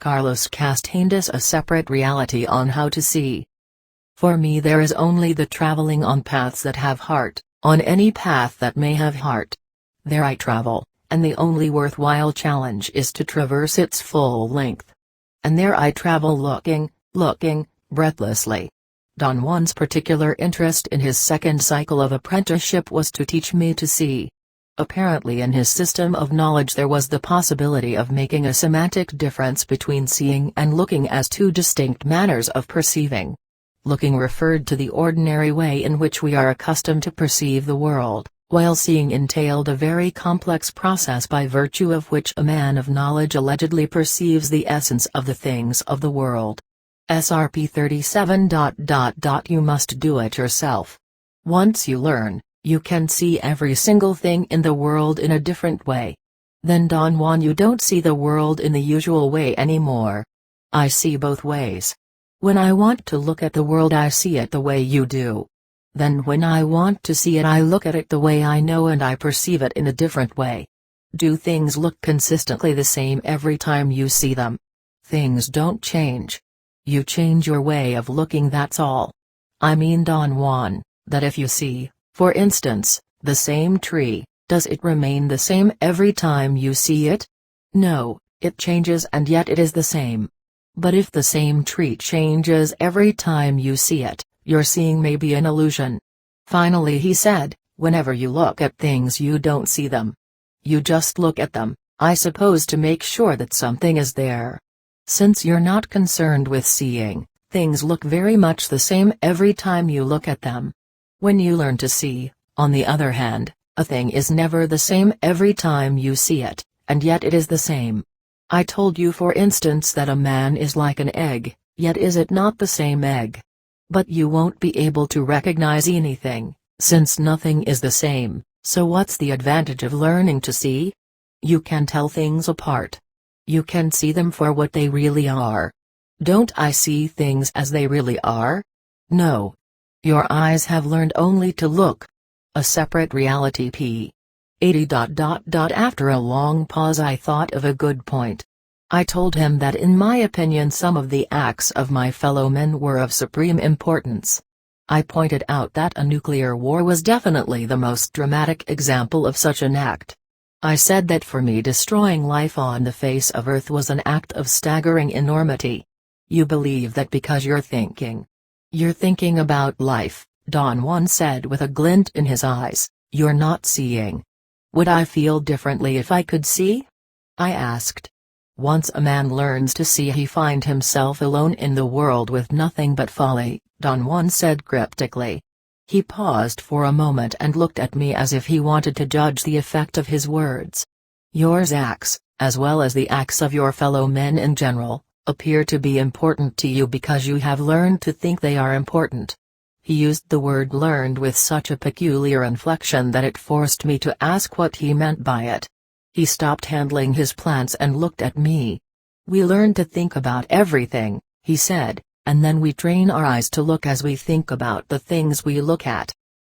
Carlos Castanedas. A separate reality on how to see. For me there is only the traveling on paths that have heart, on any path that may have heart. There I travel, and the only worthwhile challenge is to traverse its full length. And there I travel looking, breathlessly. Don Juan's particular interest in his second cycle of apprenticeship was to teach me to see. Apparently in his system of knowledge there was the possibility of making a semantic difference between seeing and looking as two distinct manners of perceiving. Looking referred to the ordinary way in which we are accustomed to perceive the world, while seeing entailed a very complex process by virtue of which a man of knowledge allegedly perceives the essence of the things of the world. SRP 37. You must do it yourself. Once you learn, you can see every single thing in the world in a different way. Then Don Juan, you don't see the world in the usual way anymore. I see both ways. When I want to look at the world I see it the way you do. Then when I want to see it I look at it the way I know and I perceive it in a different way. Do things look consistently the same every time you see them? Things don't change. You change your way of looking, that's all. I mean, Don Juan, that if you see, for instance, the same tree, does it remain the same every time you see it? No, it changes and yet it is the same. But if the same tree changes every time you see it, your seeing may be an illusion. Finally he said, whenever you look at things you don't see them. You just look at them, I suppose, to make sure that something is there. Since you're not concerned with seeing, things look very much the same every time you look at them. When you learn to see, on the other hand, a thing is never the same every time you see it, and yet it is the same. I told you for instance that a man is like an egg, yet is it not the same egg? But you won't be able to recognize anything, since nothing is the same, so what's the advantage of learning to see? You can tell things apart. You can see them for what they really are. Don't I see things as they really are? No. Your eyes have learned only to look. A separate reality. p. 80. After a long pause I thought of a good point. I told him that in my opinion some of the acts of my fellow men were of supreme importance. I pointed out that a nuclear war was definitely the most dramatic example of such an act. I said that for me destroying life on the face of Earth was an act of staggering enormity. You believe that because you're thinking about life, Don Juan said with a glint in his eyes, you're not seeing. Would I feel differently if I could see? I asked. Once a man learns to see he finds himself alone in the world with nothing but folly, Don Juan said cryptically. He paused for a moment and looked at me as if he wanted to judge the effect of his words. Yours acts, as well as the acts of your fellow men in general, appear to be important to you because you have learned to think they are important. He used the word learned with such a peculiar inflection that it forced me to ask what he meant by it. He stopped handling his plants and looked at me. We learn to think about everything, he said. And then we train our eyes to look as we think about the things we look at.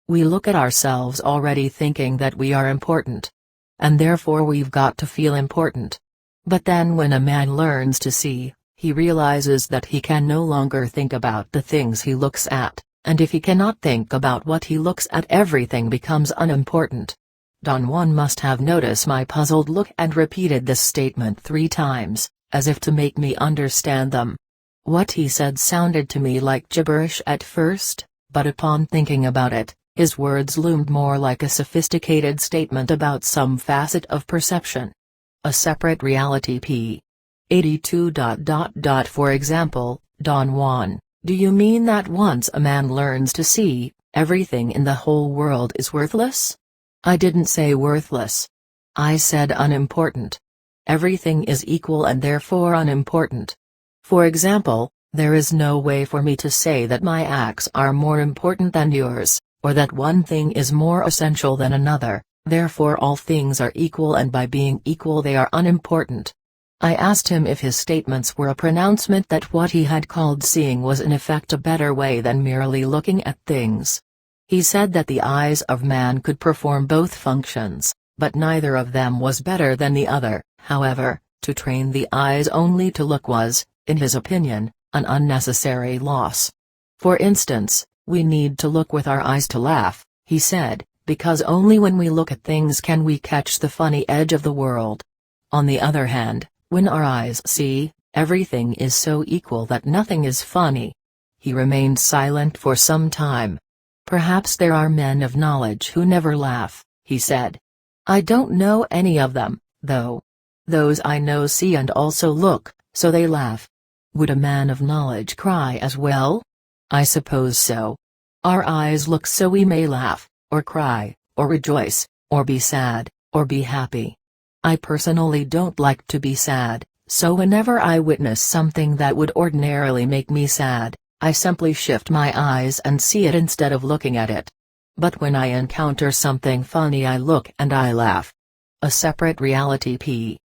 We look at ourselves already thinking that we are important. And therefore we've got to feel important. But then when a man learns to see, he realizes that he can no longer think about the things he looks at, and if he cannot think about what he looks at, everything becomes unimportant. Don Juan must have noticed my puzzled look and repeated this statement 3 times, as if to make me understand them. What he said sounded to me like gibberish at first, but upon thinking about it, his words loomed more like a sophisticated statement about some facet of perception. A separate reality. p. 82. For example, Don Juan, do you mean that once a man learns to see, everything in the whole world is worthless? I didn't say worthless. I said unimportant. Everything is equal and therefore unimportant. For example, there is no way for me to say that my acts are more important than yours, or that one thing is more essential than another, therefore all things are equal and by being equal they are unimportant. I asked him if his statements were a pronouncement that what he had called seeing was in effect a better way than merely looking at things. He said that the eyes of man could perform both functions, but neither of them was better than the other. However, To train the eyes only to look was, in his opinion, an unnecessary loss. For instance, we need to look with our eyes to laugh, he said, because only when we look at things can we catch the funny edge of the world. On the other hand, when our eyes see, everything is so equal that nothing is funny. He remained silent for some time. Perhaps there are men of knowledge who never laugh, he said. I don't know any of them, though. Those I know see and also look, so they laugh. Would a man of knowledge cry as well? I suppose so. Our eyes look so we may laugh, or cry, or rejoice, or be sad, or be happy. I personally don't like to be sad, so whenever I witness something that would ordinarily make me sad, I simply shift my eyes and see it instead of looking at it. But when I encounter something funny I look and I laugh. A separate reality p.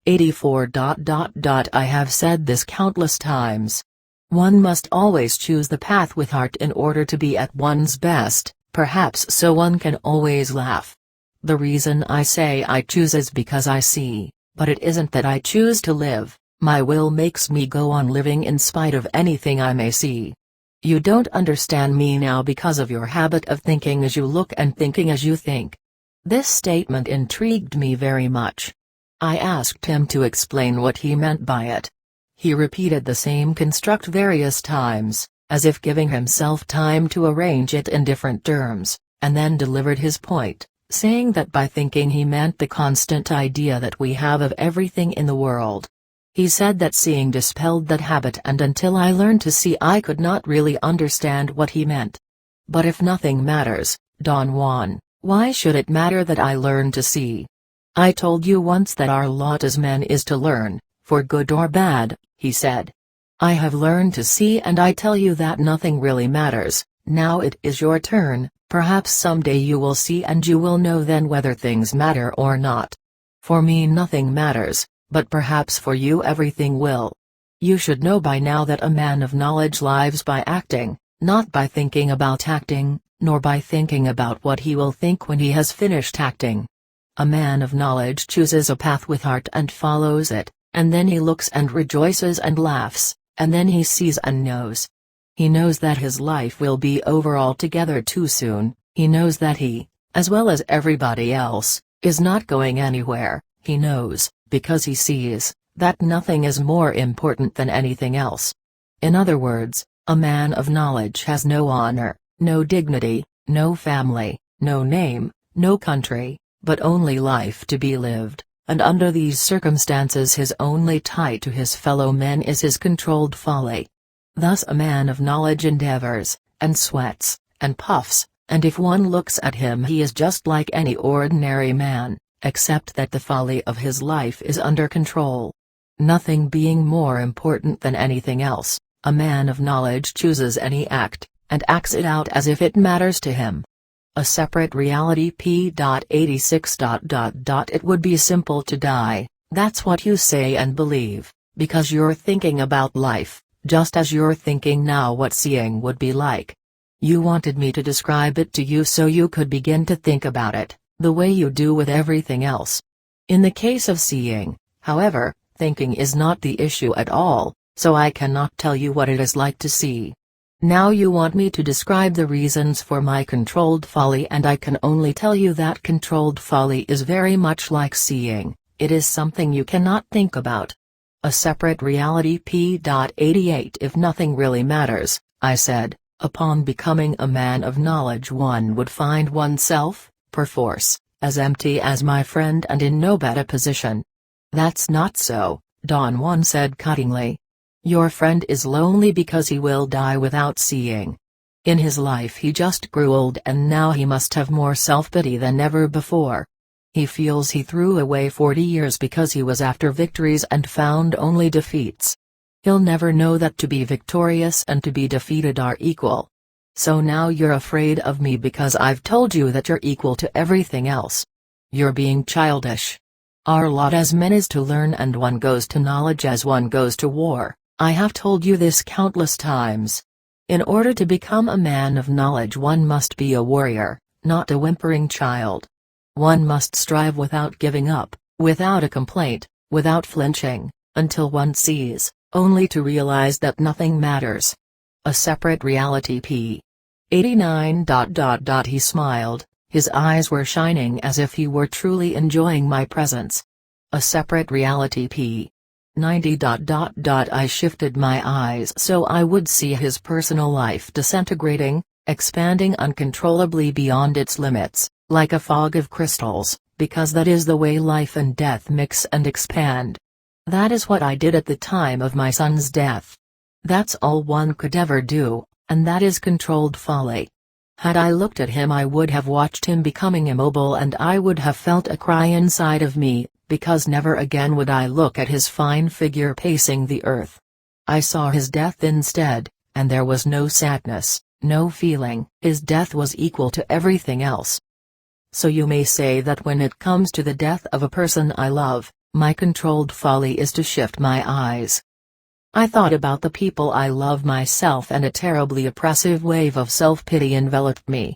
84. I have said this countless times. One must always choose the path with heart in order to be at one's best, perhaps so one can always laugh. The reason I say I choose is because I see, but it isn't that I choose to live. My will makes me go on living in spite of anything I may see. You don't understand me now because of your habit of thinking as you look and thinking as you think. This statement intrigued me very much. I asked him to explain what he meant by it. He repeated the same construct various times, as if giving himself time to arrange it in different terms, and then delivered his point, saying that by thinking he meant the constant idea that we have of everything in the world. He said that seeing dispelled that habit, and until I learned to see I could not really understand what he meant. But if nothing matters, Don Juan, why should it matter that I learn to see? I told you once that our lot as men is to learn, for good or bad, he said. I have learned to see and I tell you that nothing really matters. Now it is your turn. Perhaps someday you will see and you will know then whether things matter or not. For me nothing matters, but perhaps for you everything will. You should know by now that a man of knowledge lives by acting, not by thinking about acting, nor by thinking about what he will think when he has finished acting. A man of knowledge chooses a path with heart and follows it, and then he looks and rejoices and laughs, and then he sees and knows. He knows that his life will be over altogether too soon. He knows that he, as well as everybody else, is not going anywhere. He knows, because he sees, that nothing is more important than anything else. In other words, a man of knowledge has no honor, no dignity, no family, no name, no country, but only life to be lived, and under these circumstances his only tie to his fellow men is his controlled folly. Thus a man of knowledge endeavors, and sweats, and puffs, and if one looks at him he is just like any ordinary man, except that the folly of his life is under control. Nothing being more important than anything else, a man of knowledge chooses any act, and acts it out as if it matters to him. A separate reality p. 86. It would be simple to die, that's what you say and believe, because you're thinking about life, just as you're thinking now what seeing would be like. You wanted me to describe it to you so you could begin to think about it, the way you do with everything else. In the case of seeing, however, thinking is not the issue at all, so I cannot tell you what it is like to see. Now you want me to describe the reasons for my controlled folly, and I can only tell you that controlled folly is very much like seeing, it is something you cannot think about. A separate reality p. 88. If nothing really matters, I said, upon becoming a man of knowledge one would find oneself, perforce, as empty as my friend and in no better position. That's not so, Don Juan said cuttingly. Your friend is lonely because he will die without seeing. In his life he just grew old and now he must have more self-pity than ever before. He feels he threw away 40 years because he was after victories and found only defeats. He'll never know that to be victorious and to be defeated are equal. So now you're afraid of me because I've told you that you're equal to everything else. You're being childish. Our lot as men is to learn, and one goes to knowledge as one goes to war. I have told you this countless times. In order to become a man of knowledge one must be a warrior, not a whimpering child. One must strive without giving up, without a complaint, without flinching, until one sees, only to realize that nothing matters. A separate reality p. 89. He smiled, his eyes were shining as if he were truly enjoying my presence. A separate reality p. 90. I shifted my eyes so I would see his personal life disintegrating, expanding uncontrollably beyond its limits, like a fog of crystals, because that is the way life and death mix and expand. That is what I did at the time of my son's death. That's all one could ever do, and that is controlled folly. Had I looked at him I would have watched him becoming immobile and I would have felt a cry inside of me, because never again would I look at his fine figure pacing the earth. I saw his death instead, and there was no sadness, no feeling. His death was equal to everything else. So you may say that when it comes to the death of a person I love, my controlled folly is to shift my eyes. I thought about the people I love myself and a terribly oppressive wave of self-pity enveloped me.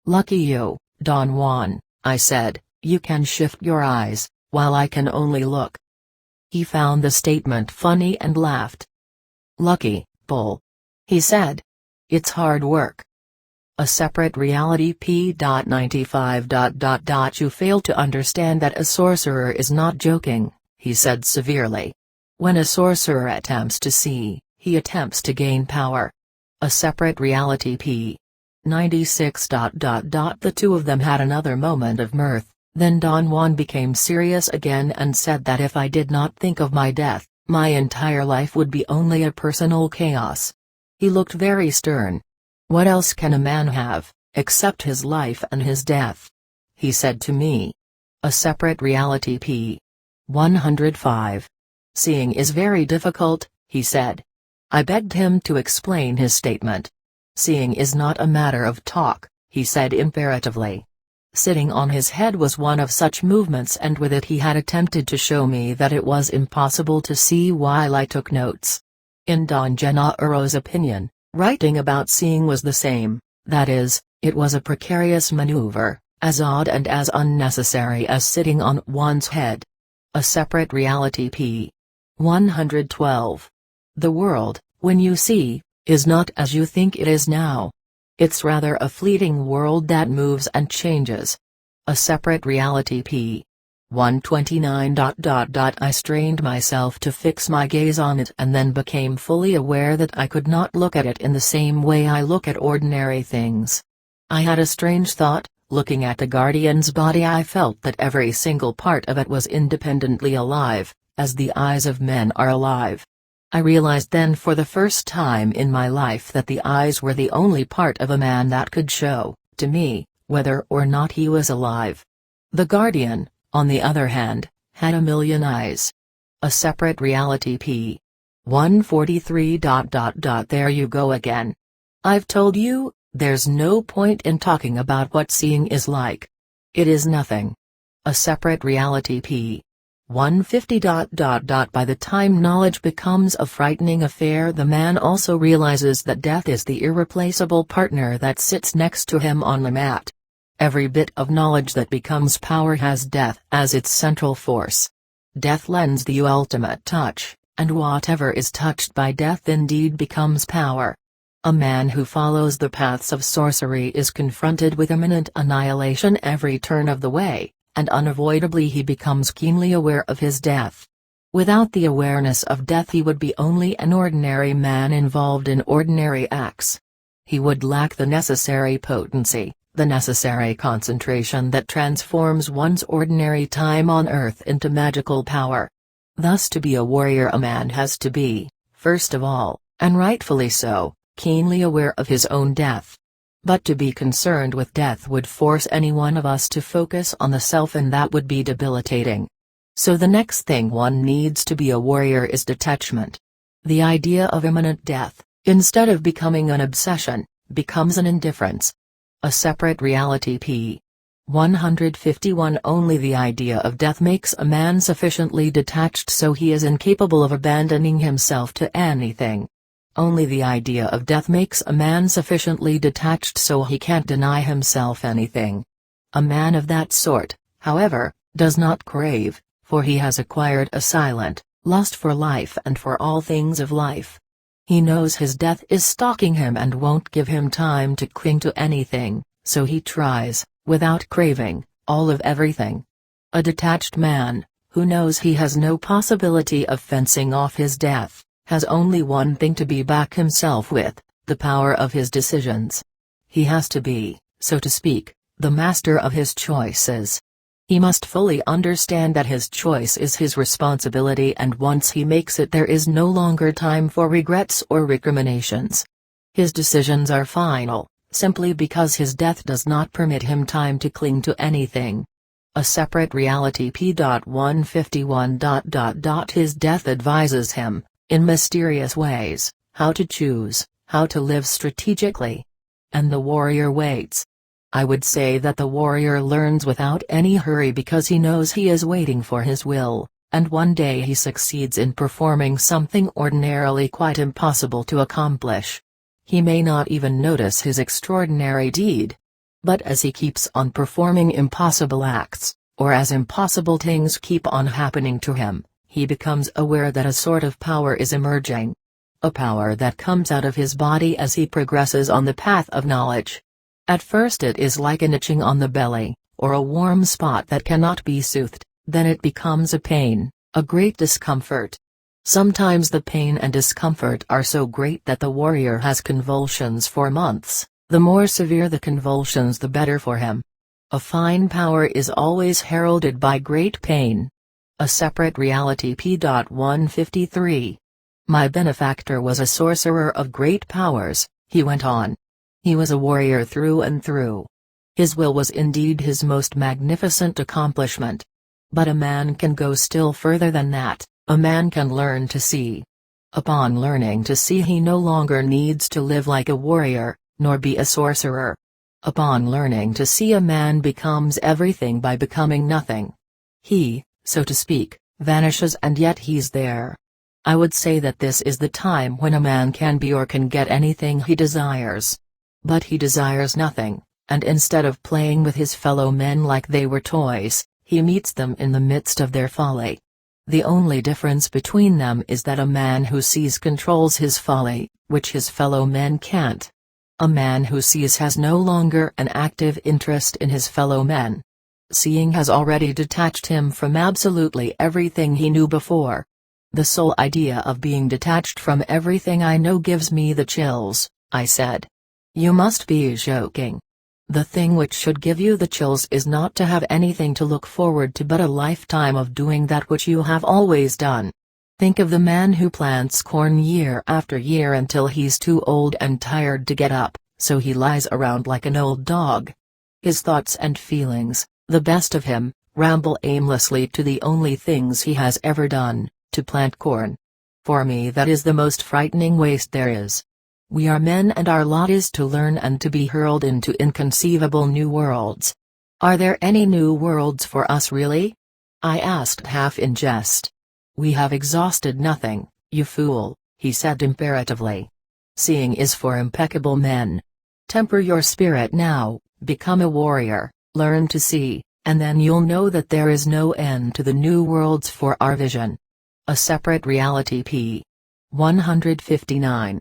Lucky you, Don Juan, I said, you can shift your eyes, while I can only look. He found the statement funny and laughed. Lucky, bull. He said. It's hard work. A separate reality p. 95. You fail to understand that a sorcerer is not joking, he said severely. When a sorcerer attempts to see, he attempts to gain power. A separate reality p. 96. The two of them had another moment of mirth, then Don Juan became serious again and said that if I did not think of my death, my entire life would be only a personal chaos. He looked very stern. What else can a man have, except his life and his death? He said to me. A separate reality p. 105. Seeing is very difficult, he said. I begged him to explain his statement. Seeing is not a matter of talk, he said imperatively. Sitting on his head was one of such movements, and with it he had attempted to show me that it was impossible to see while I took notes. In Don Gennaro's opinion, writing about seeing was the same, that is, it was a precarious maneuver, as odd and as unnecessary as sitting on one's head. A separate reality p. 112. The world, when you see, is not as you think it is now. It's rather a fleeting world that moves and changes. A separate reality p. 129. I strained myself to fix my gaze on it and then became fully aware that I could not look at it in the same way I look at ordinary things. I had a strange thought. Looking at the guardian's body I felt that every single part of it was independently alive, as the eyes of men are alive. I realized then for the first time in my life that the eyes were the only part of a man that could show, to me, whether or not he was alive. The guardian, on the other hand, had a million eyes. A separate reality p. 143. There you go again. I've told you, there's no point in talking about what seeing is like. It is nothing. A separate reality p. 150. By the time knowledge becomes a frightening affair, the man also realizes that death is the irreplaceable partner that sits next to him on the mat. Every bit of knowledge that becomes power has death as its central force. Death lends the ultimate touch, and whatever is touched by death indeed becomes power. A man who follows the paths of sorcery is confronted with imminent annihilation every turn of the way, and unavoidably he becomes keenly aware of his death. Without the awareness of death he would be only an ordinary man involved in ordinary acts. He would lack the necessary potency, the necessary concentration that transforms one's ordinary time on earth into magical power. Thus to be a warrior a man has to be, first of all, and rightfully so, keenly aware of his own death. But to be concerned with death would force any one of us to focus on the self, and that would be debilitating. So the next thing one needs to be a warrior is detachment. The idea of imminent death, instead of becoming an obsession, becomes an indifference. A separate reality p. 151. Only the idea of death makes a man sufficiently detached so he is incapable of abandoning himself to anything. Only the idea of death makes a man sufficiently detached so he can't deny himself anything. A man of that sort, however, does not crave, for he has acquired a silent lust for life and for all things of life. He knows his death is stalking him and won't give him time to cling to anything, so he tries, without craving, all of everything. A detached man, who knows he has no possibility of fencing off his death, has only one thing to be back himself with, the power of his decisions. He has to be, so to speak, the master of his choices. He must fully understand that his choice is his responsibility, and once he makes it, there is no longer time for regrets or recriminations. His decisions are final, simply because his death does not permit him time to cling to anything. A separate reality p.151. His death advises him, in mysterious ways, how to choose, how to live strategically. And the warrior waits. I would say that the warrior learns without any hurry because he knows he is waiting for his will, and one day he succeeds in performing something ordinarily quite impossible to accomplish. He may not even notice his extraordinary deed. But as he keeps on performing impossible acts, or as impossible things keep on happening to him, he becomes aware that a sort of power is emerging. A power that comes out of his body as he progresses on the path of knowledge. At first it is like an itching on the belly, or a warm spot that cannot be soothed, then it becomes a pain, a great discomfort. Sometimes the pain and discomfort are so great that the warrior has convulsions for months. The more severe the convulsions, the better for him. A fine power is always heralded by great pain. A separate reality p.153. My benefactor was a sorcerer of great powers, he went on. He was a warrior through and through. His will was indeed his most magnificent accomplishment. But a man can go still further than that, a man can learn to see. Upon learning to see, he no longer needs to live like a warrior, nor be a sorcerer. Upon learning to see, a man becomes everything by becoming nothing. He, so to speak, vanishes, and yet he's there. I would say that this is the time when a man can be or can get anything he desires. But he desires nothing, and instead of playing with his fellow men like they were toys, he meets them in the midst of their folly. The only difference between them is that a man who sees controls his folly, which his fellow men can't. A man who sees has no longer an active interest in his fellow men. Seeing has already detached him from absolutely everything he knew before. The sole idea of being detached from everything I know gives me the chills, I said. You must be joking. The thing which should give you the chills is not to have anything to look forward to but a lifetime of doing that which you have always done. Think of the man who plants corn year after year until he's too old and tired to get up, so he lies around like an old dog. His thoughts and feelings, the best of him, ramble aimlessly to the only things he has ever done, to plant corn. For me that is the most frightening waste there is. We are men, and our lot is to learn and to be hurled into inconceivable new worlds. Are there any new worlds for us really? I asked half in jest. We have exhausted nothing, you fool, he said imperatively. Seeing is for impeccable men. Temper your spirit now, become a warrior, learn to see, and then you'll know that there is no end to the new worlds for our vision. A separate reality p. 159.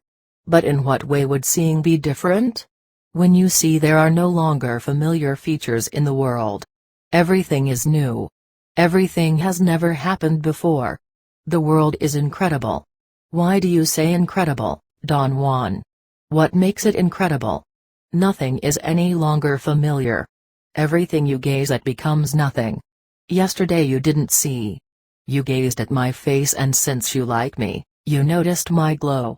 But in what way would seeing be different? When you see, there are no longer familiar features in the world. Everything is new. Everything has never happened before. The world is incredible. Why do you say incredible, Don Juan? What makes it incredible? Nothing is any longer familiar. Everything you gaze at becomes nothing. Yesterday you didn't see. You gazed at my face, and since you like me, you noticed my glow.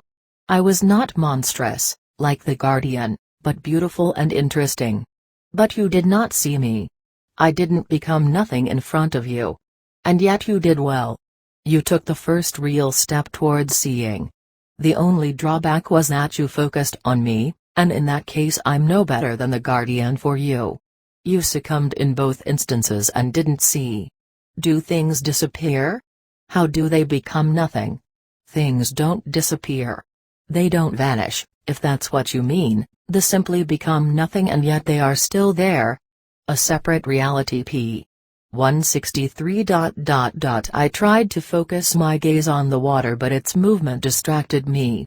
I was not monstrous, like the guardian, but beautiful and interesting. But you did not see me. I didn't become nothing in front of you. And yet you did well. You took the first real step towards seeing. The only drawback was that you focused on me, and in that case I'm no better than the guardian for you. You succumbed in both instances and didn't see. Do things disappear? How do they become nothing? Things don't disappear. They don't vanish, if that's what you mean, they simply become nothing, and yet they are still there. A separate reality p. 163. I tried to focus my gaze on the water, but its movement distracted me.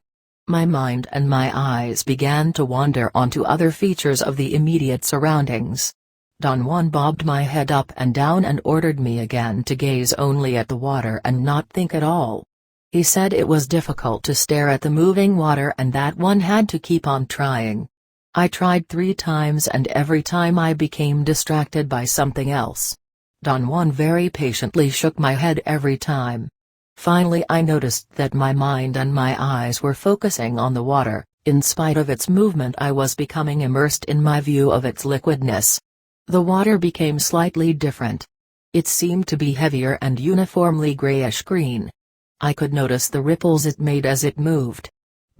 My mind and my eyes began to wander onto other features of the immediate surroundings. Don Juan bobbed my head up and down and ordered me again to gaze only at the water and not think at all. He said it was difficult to stare at the moving water and that one had to keep on trying. I tried 3 times and every time I became distracted by something else. Don Juan very patiently shook my head every time. Finally I noticed that my mind and my eyes were focusing on the water. In spite of its movement I was becoming immersed in my view of its liquidness. The water became slightly different. It seemed to be heavier and uniformly grayish-green. I could notice the ripples it made as it moved.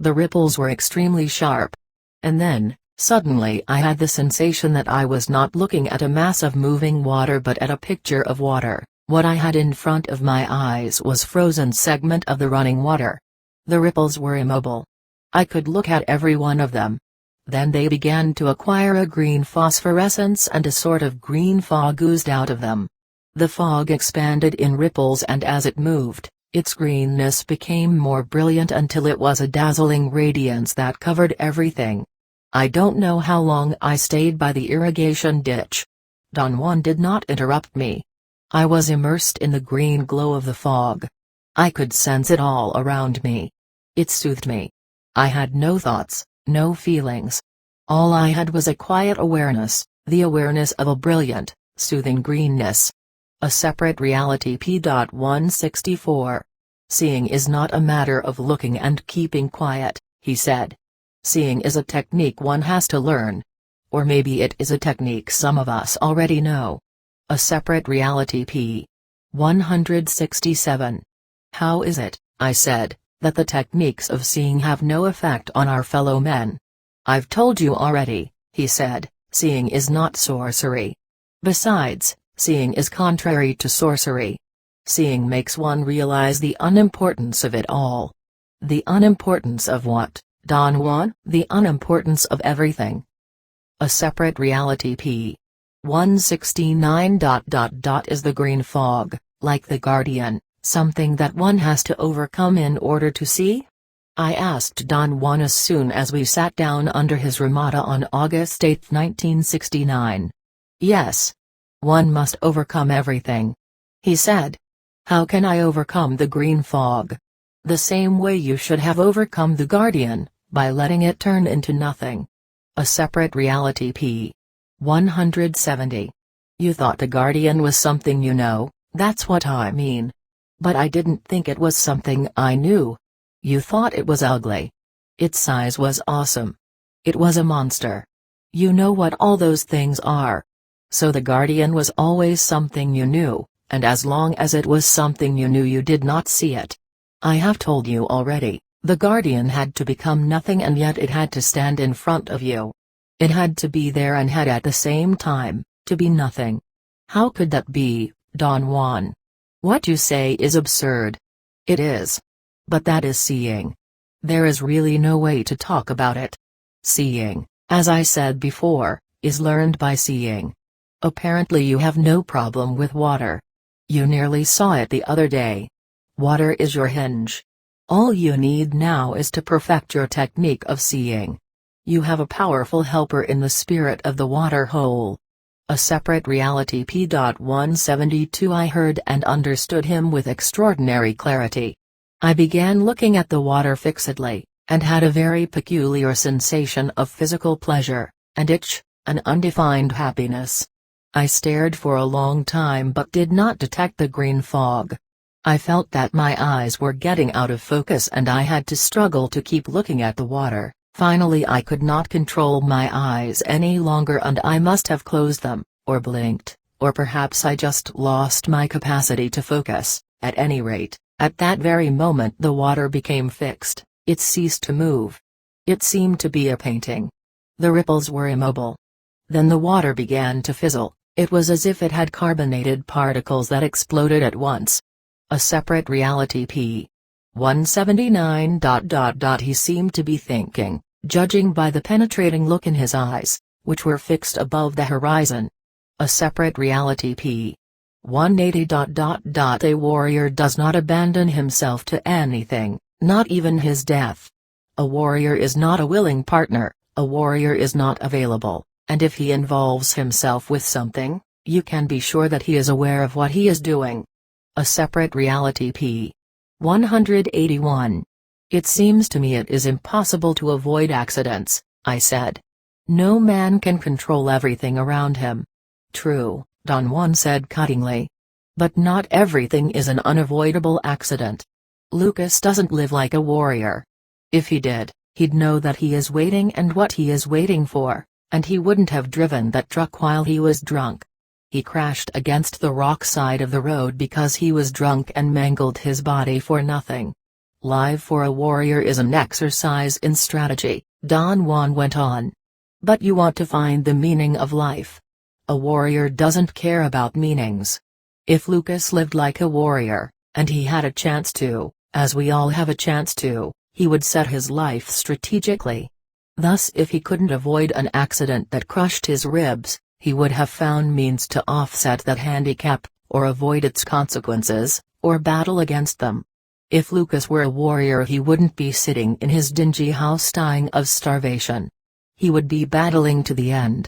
The ripples were extremely sharp. And then, suddenly I had the sensation that I was not looking at a mass of moving water but at a picture of water. What I had in front of my eyes was frozen segment of the running water. The ripples were immobile. I could look at every one of them. Then they began to acquire a green phosphorescence and a sort of green fog oozed out of them. The fog expanded in ripples and as it moved, its greenness became more brilliant until it was a dazzling radiance that covered everything. I don't know how long I stayed by the irrigation ditch. Don Juan did not interrupt me. I was immersed in the green glow of the fog. I could sense it all around me. It soothed me. I had no thoughts, no feelings. All I had was a quiet awareness, the awareness of a brilliant, soothing greenness. A separate reality. P.164. Seeing is not a matter of looking and keeping quiet, he said. Seeing is a technique one has to learn. Or maybe it is a technique some of us already know. A separate reality. P. 167. How is it, I said, that the techniques of seeing have no effect on our fellow men? I've told you already, he said, seeing is not sorcery. Besides, seeing is contrary to sorcery. Seeing makes one realize the unimportance of it all. The unimportance of what, Don Juan? The unimportance of everything. A separate reality. P. 169. Is the green fog, like the guardian, something that one has to overcome in order to see? I asked Don Juan as soon as we sat down under his ramada on August 8, 1969. Yes. One must overcome everything. He said. How can I overcome the green fog? The same way you should have overcome the guardian, by letting it turn into nothing. A separate reality. P. 170. You thought the guardian was something you know, that's what I mean. But I didn't think it was something I knew. You thought it was ugly. Its size was awesome. It was a monster. You know what all those things are. So the guardian was always something you knew, and as long as it was something you knew you did not see it. I have told you already, the guardian had to become nothing and yet it had to stand in front of you. It had to be there and had at the same time, to be nothing. How could that be, Don Juan? What you say is absurd. It is. But that is seeing. There is really no way to talk about it. Seeing, as I said before, is learned by seeing. Apparently you have no problem with water. You nearly saw it the other day. Water is your hinge. All you need now is to perfect your technique of seeing. You have a powerful helper in the spirit of the water hole. A separate reality. P.172. I heard and understood him with extraordinary clarity. I began looking at the water fixedly, and had a very peculiar sensation of physical pleasure, and itch, an undefined happiness. I stared for a long time but did not detect the green fog. I felt that my eyes were getting out of focus and I had to struggle to keep looking at the water. Finally I could not control my eyes any longer and I must have closed them, or blinked, or perhaps I just lost my capacity to focus. At any rate, at that very moment the water became fixed, it ceased to move. It seemed to be a painting. The ripples were immobile. Then the water began to fizzle, it was as if it had carbonated particles that exploded at once. A separate reality. P. 179. He seemed to be thinking, judging by the penetrating look in his eyes, which were fixed above the horizon. A separate reality. P. 180. A warrior does not abandon himself to anything, not even his death. A warrior is not a willing partner, a warrior is not available, and if he involves himself with something, you can be sure that he is aware of what he is doing. A separate reality. p. 181. It seems to me it is impossible to avoid accidents, I said. No man can control everything around him. True, Don Juan said cuttingly. But not everything is an unavoidable accident. Lucas doesn't live like a warrior. If he did, he'd know that he is waiting and what he is waiting for, and he wouldn't have driven that truck while he was drunk. He crashed against the rock side of the road because he was drunk and mangled his body for nothing. Life for a warrior is an exercise in strategy, Don Juan went on. But you want to find the meaning of life. A warrior doesn't care about meanings. If Lucas lived like a warrior, and he had a chance to, as we all have a chance to, he would set his life strategically. Thus, if he couldn't avoid an accident that crushed his ribs, he would have found means to offset that handicap, or avoid its consequences, or battle against them. If Lucas were a warrior, he wouldn't be sitting in his dingy house dying of starvation. He would be battling to the end.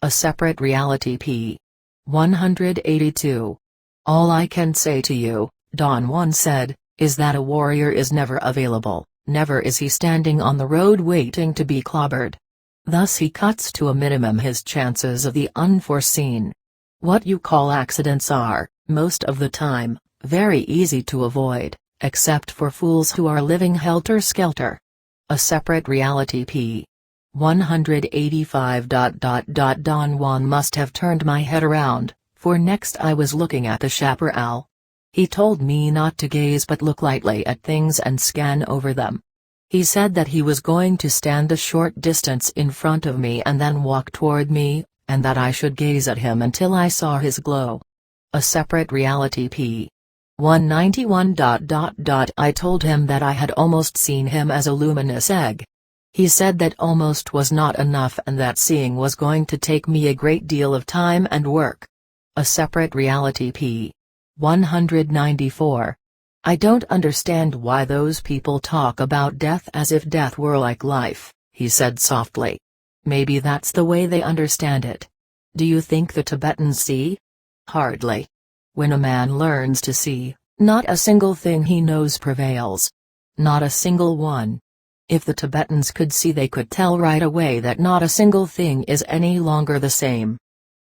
A separate reality. p. 182. All I can say to you, Don Juan said, is that a warrior is never available, never is he standing on the road waiting to be clobbered. Thus he cuts to a minimum his chances of the unforeseen. What you call accidents are, most of the time, very easy to avoid, except for fools who are living helter-skelter. A separate reality. p. 185. Don Juan must have turned my head around, for next I was looking at the chaparral. He told me not to gaze but look lightly at things and scan over them. He said that he was going to stand a short distance in front of me and then walk toward me, and that I should gaze at him until I saw his glow. A separate reality. p. 191. I told him that I had almost seen him as a luminous egg. He said that almost was not enough and that seeing was going to take me a great deal of time and work. A separate reality. p. 194. I don't understand why those people talk about death as if death were like life, he said softly. Maybe that's the way they understand it. Do you think the Tibetans see? Hardly. When a man learns to see, not a single thing he knows prevails. Not a single one. If the Tibetans could see, they could tell right away that not a single thing is any longer the same.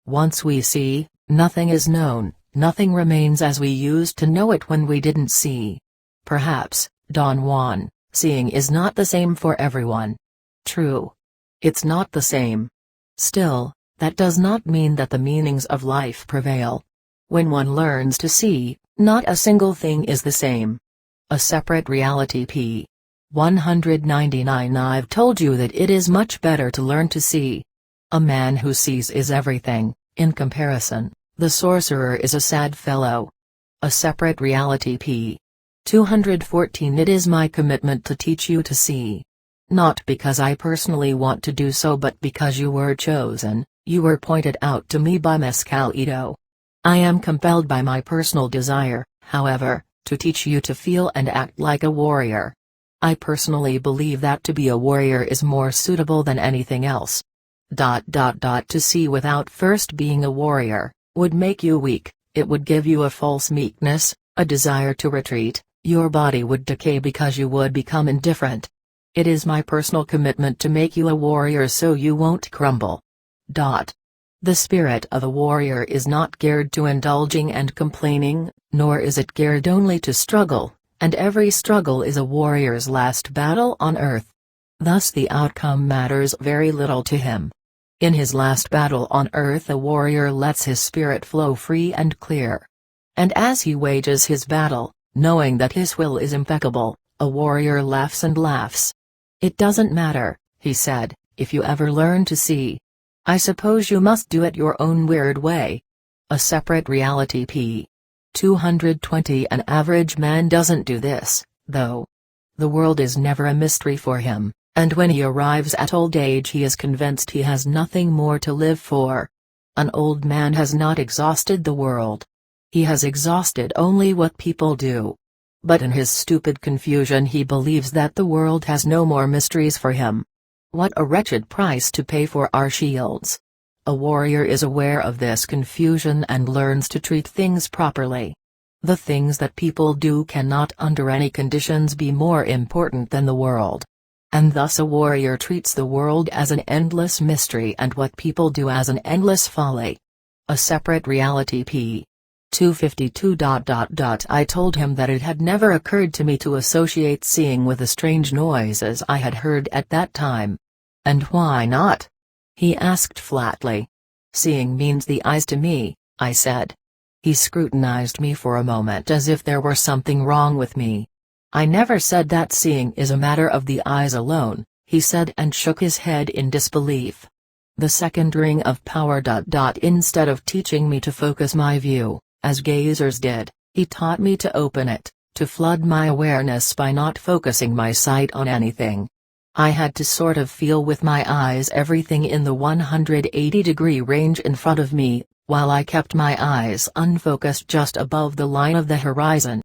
Once we see, nothing is known, nothing remains as we used to know it when we didn't see. Perhaps, Don Juan, seeing is not the same for everyone. True. It's not the same. Still, that does not mean that the meanings of life prevail. When one learns to see, not a single thing is the same. A separate reality. p. 199. I've told you that it is much better to learn to see. A man who sees is everything, in comparison, the sorcerer is a sad fellow. A separate reality. p. 214. It is my commitment to teach you to see. Not because I personally want to do so, but because you were chosen, you were pointed out to me by Mescalito. I am compelled by my personal desire, however, to teach you to feel and act like a warrior. I personally believe that to be a warrior is more suitable than anything else. To see without first being a warrior, would make you weak, it would give you a false meekness, a desire to retreat, your body would decay because you would become indifferent. It is my personal commitment to make you a warrior so you won't crumble. The spirit of a warrior is not geared to indulging and complaining, nor is it geared only to struggle, and every struggle is a warrior's last battle on earth. Thus the outcome matters very little to him. In his last battle on earth, a warrior lets his spirit flow free and clear. And as he wages his battle, knowing that his will is impeccable, a warrior laughs and laughs. It doesn't matter, he said, if you ever learn to see. I suppose you must do it your own weird way. A separate reality. p. 220. An average man doesn't do this, though. The world is never a mystery for him, and when he arrives at old age he is convinced he has nothing more to live for. An old man has not exhausted the world. He has exhausted only what people do. But in his stupid confusion he believes that the world has no more mysteries for him. What a wretched price to pay for our shields. A warrior is aware of this confusion and learns to treat things properly. The things that people do cannot under any conditions be more important than the world. And thus a warrior treats the world as an endless mystery and what people do as an endless folly. A separate reality p. 252. I told him that it had never occurred to me to associate seeing with the strange noises I had heard at that time. And why not? He asked flatly. Seeing means the eyes to me, I said. He scrutinized me for a moment as if there were something wrong with me. I never said that seeing is a matter of the eyes alone, he said and shook his head in disbelief. The second ring of power. Instead of teaching me to focus my view, as gazers did, he taught me to open it, to flood my awareness by not focusing my sight on anything. I had to sort of feel with my eyes everything in the 180-degree range in front of me, while I kept my eyes unfocused just above the line of the horizon.